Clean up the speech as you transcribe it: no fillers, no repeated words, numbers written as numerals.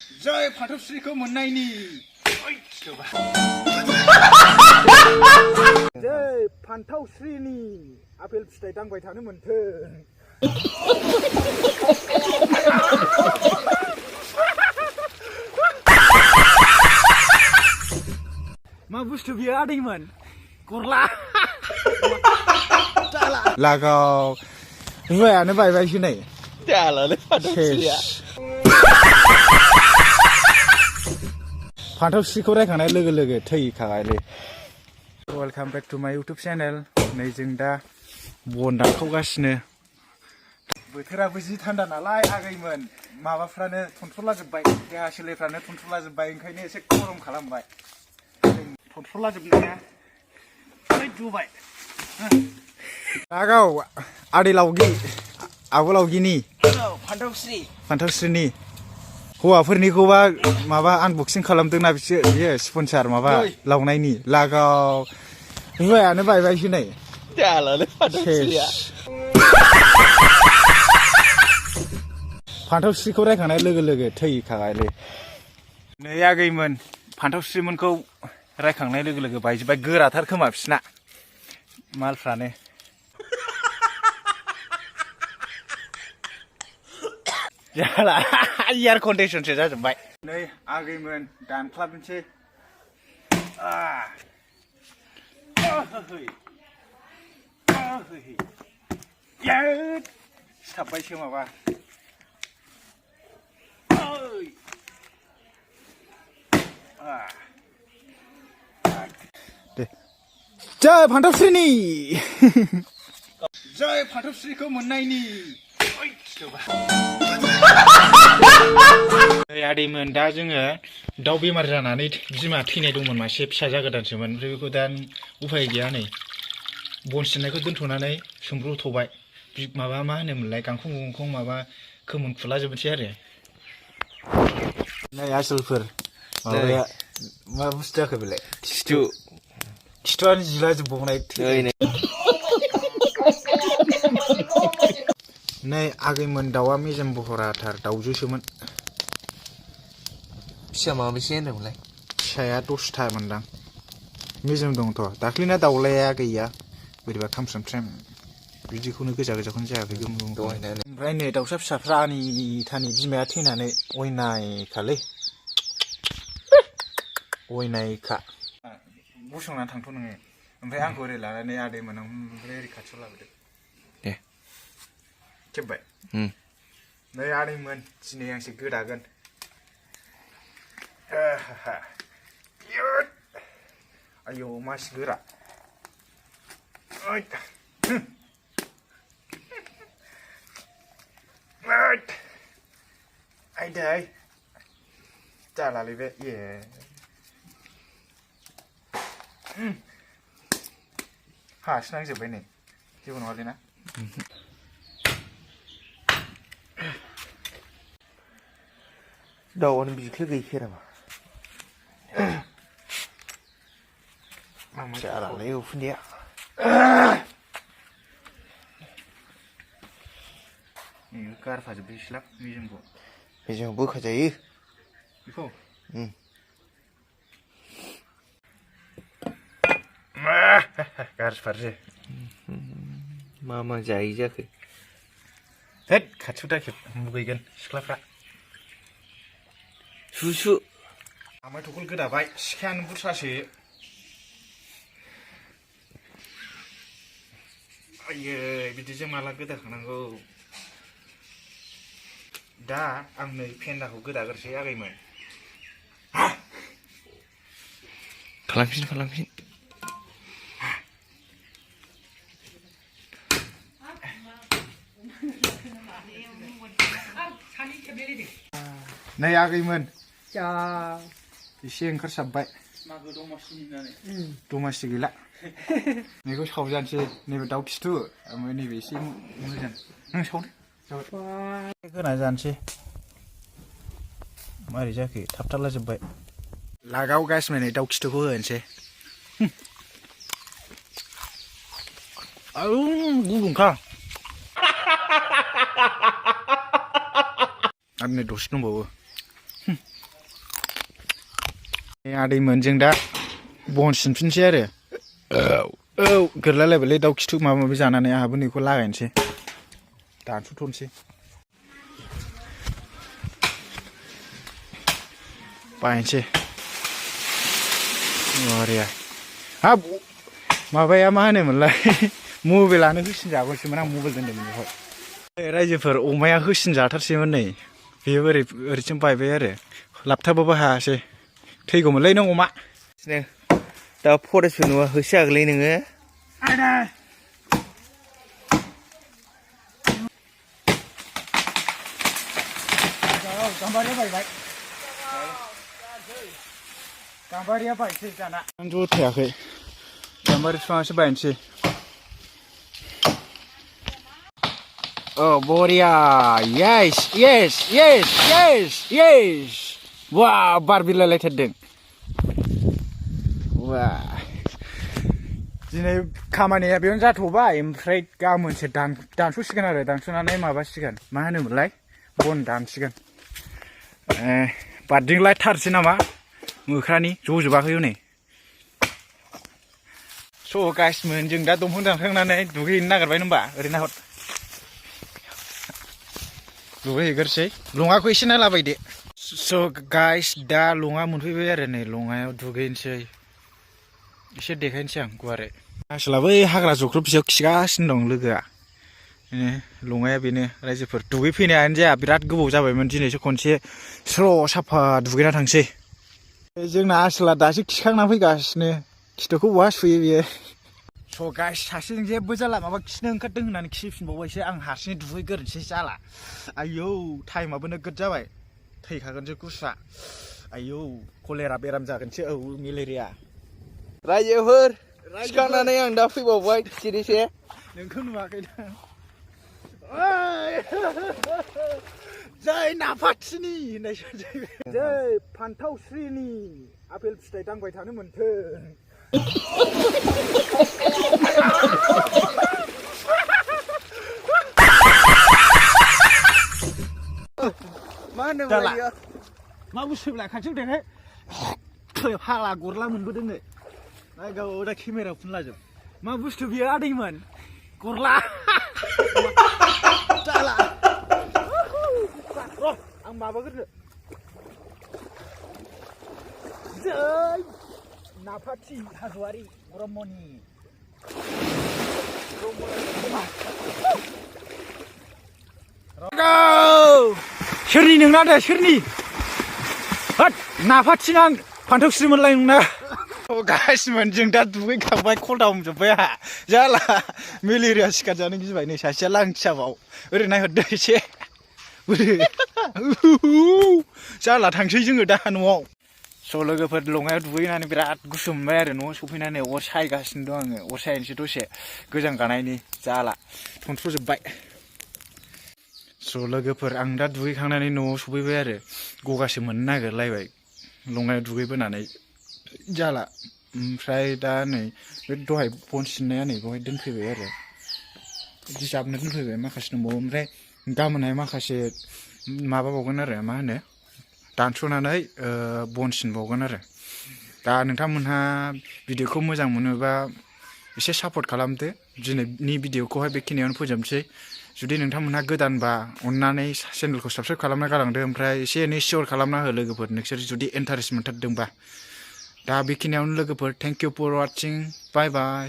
Vijay Pantaosriखौ मोननायनि Vijay Pantaosriनि apple फिथाइ दांबाय थानो मोनथों मा बुस्थु बियो आदैमोन गरला लागाव रुवायानो बायबायसो नै जालालै फान्थावस्रिया फान्थावस्रिखौ रायखांनाय लोगो लोगो थैखाबायलै वेलकाम बेक टु माय इउटुब चेनेल नै जों दा बन दानखावगासिनो बोथोराबो जि थान्दा नालाय आगैमोन माबाफ्रानो थनथ्र'ला जोब्बाय देहा सोलेरफ्रानो थनथ्र'ला जोब्बाय ओंखायनो एसे गरम खालामबाय थनथ्र'ला जोबनाया दुबाय लागाव आदै लावगि आब' लावगिनि फान्थावस्रिनि हौवाफोरनिखौबा माबा आनबक्सिं खालामदोंना बियो स्पन्सार माबा लावनायनि लागाव रुवायानो बायबायसो नै जालालै फान्थावस्रिया फान्थावस्रिखौ रायखांनाय लोगो लोगो थैखाबायलै नै आगैमोन फान्थावस्रिमोनखौ रायखांनाय लोगो लोगो बायजोब्बाय गोराथार खोमा बिसिना मालफ्रानो जाला एयार कन्डिसनसो जाजोब्बाय नै आगैमोन दानख्लाबनोसै सिथाबबायसो माबा दे जय फान्थावस्रिनि जय फान्थावस्रिखौ मोननायनि आदैमोन दा जोङो दाउ बेमार जानानै बिमा थैनाय दंमोन मासे फिसा जागोदानसोमोन ओमफ्राय बेखौ दा उफाय गैया नै बन सिननायखौ दोनथ'नानै सोमब्रथ'बाय माबा मा होनोमोनलाय गांखं गुंखं माबा खोमोन खुलाजोबनोसै आरो नै आसोलफोर माबाया मा बुस्थु जाखो बेलाय खिथुआनो जिला जोबबावनाय नै आगैमोन दाउआ मेजेम बहराथार दाउजोसोमोन फिसा माबेसे होनदोंमोनलाय फिसाया 10था मोनदां मेजेम दंथ' दाख्लैना दाउलाया गैया बोरैबा खामस्रेम बिदिखौनो गोजाखौनो जायाखै ओमफ्राय नै दाउसा फिसाफ्रा आनि थानि बिमाया थैनानै अयनायखालै अयनायखा गसंनानै थांथ' नोङो ओमफ्राय आंखौ ओरै लानानै आदैमोन ओमफ्राय ओरै खाथियाव लाबोदो दे खेबबाय नै आदैमोन दिनै आंसो गोदागोन आयौ मासि गोरा आयदै जालालै बे ए हासो नांजोब्बाय नै जेबो नङालै ना दाउआनो बिख्लो गैखायामा जालालै उखुन्दैया गारफाजोब्बायसोलां मेजेमखौ मेजेमखौ बोखाजायो बेखौ गारफारसै मा जायो जाखो हेद खाथियाव दाखेब मुगैगोन सिख्लाफ्रा सुसु आमाय थखल गोदाबाय सिखायानो बुरसासो आयै बिदिजों माला गोदाखांनांगौ दा आं नै फेन्दाखौ गोदाग्रोसै आगैमोन खालामफिन नै आगैमोन एसे ओंखारसाबबाय मागो दमासि गैला नैखौ सावजानोसै नैबे दाउ खिथु ओमफ्राय नैबे एसे मोजां नों सावदो जाबाय गोना जानोसै मारै जाखो थाबथाला जोब्बाय लागाव गासिनो नै दाउ खिथुखौ होनोसै आयौ गुदुंखा आरो नै दसे दंबावो आदैमोन जों दा बन सिनफिनसै आरो औ गोरलायलायबायलै दाउ खिथु माबा माबि जानानै आंहाबो नैखौ लागायनोसै दानस'थ'नोसै बायनोसै बरिया हाब माबाया मा होनोमोनलाय मबाइलानो होसिन जागौसैमोन आं मबाइल दोनदोंमोन बेवहाय रायजोफोर अमाया होसिन जाथारसैमोन नै बेयो ओरैथिं बायबाय आरो लाबथाबाबो हायासै थैगौमोनलै नों अमा दा फरेस्टबो नुवा होसोआगोलै नोङो गाम्बारिया बायसै दाना आं ज' थायाखै गाम्बारि बिफाङासो बायनोसै Oh, Boria! Yes, yes, yes, yes, yes! Wow, Barbie लायथारदों Wow! दिनै खामानिया बेयावनो जाथ'बाय ओमफ्राय गाबोनसो दानस'सिगोन आरो दानस'नानै माबासिगोन मा होनोमोनलाय बन दानसिगोन बारदिंलाय थारसै नामा मोख्रानि ज'जोबाखै हनै स' गाइसमोन जों दा दंफां दानखांनानै दुगैहैनो नागिरबाय होनबा ओरै नाहर दुगैहैग्रोसै लङाखौ एसे नायलाबायदो स' गाइस दा लङा मोनफैबाय आरो नै लङायाव दुगैनोसै एसे देखायनोसै आं गुवारै आसोला बै हाग्रा जख्रबसेयाव खिगासिनो दं लोगोआ लङाया बेनो रायजोफोर दुगैफैनायानो जाया बिराद गोबाव जाबायमोन दिनैसो खनसे स्र' साफा दुगैना थांसै जोंना आसोला दासो खिखांना फैगासिनो खिथुखौ बहा सुयो बियो स' गाइस सासेजों जेबो जाला माबा खिनो ओंखारदों होननानै खिफिनबावबायसो आं हारसिङै दुगैग्रोनोसै जाला आयौ टाइमाबो नोगोद जाबाय थैखागोनसो गुसुआ आयौ कलेरा बेराम जागोनसो औ मेलेरिया रायजोफोर सिखांनानै आं दा फैबावबाय सिरिसे नोंखौ नुवाखै दा जै नाफाथिनि होननाय जै फान्थावस्रिनि आपेल फिथाइ दांबाय थानो मोन्थों मा होनदों मा बुस्थुब्ला खाथियाव देखाय फाला गरला मोनबोदों नै गाव दा केमेरायाव फुनलाजोब मा बुस्थु बियो आदैमोन गरला जाला र' आं माबाग्रोनो जै नाफाथि हाज'वारि ब्रह्मनि सोरनि नोंना दे सोरनि होद नाफाथिना फान्थावस्रिमोनलाय नोंना गासिमोन जों दा दुगैखांबाय खलदा हमजोब्बाय आहा जाला मेलेरिया सिखार जानो गिबाय नै सासेया लांथियाबाव ओरै नायहरदो एसे जाला थांसै जोङो दा न'आव स' लोगोफोर लङायाव दुगैनानै बिराद गुसु मोनबाय आरो न'आव सफैनानै अर सायगासिनो दं आङो अर सायनोसै दसे गोजां गानायनि जाला थनथ्र'जोब्बाय स' लोगोफोर आं दा दुगैखांनानै न'आव सफैबाय आरो गगासो मोननो नागिरलायबाय लङायाव दुगैबोनानै जाला ओमफ्राय दा नै बे दहाय बन सिननाया नै बेवहाय दोनफैबाय आरो बिदि जाबनो दोनफैबाय माखासे दंबावो ओमफ्राय गाबोनहाय माखासे माबाबावगोन आरो मा होनो दानस'नानै बन सिनबावगोन आरो दा नोंथांमोनहा भिडिअखौ मोजां मोनोबा एसे सापर्ट खालामदो दिनैनि भिडिअखौहाय बेखिनियावनो फोजोबनोसै जुदि नोंथांमोनहा गोदानबा अननानै चेनेलखौ साबस्क्राइब खालामना गालांदो ओमफ्राय एसे एनै शेयार खालामना हो लोगोफोर नोंसोर जुदि इन्टारेस्ट मोनथारदोंबा दा बेखिनियावनो लोगोफोर thank you for watching bye bye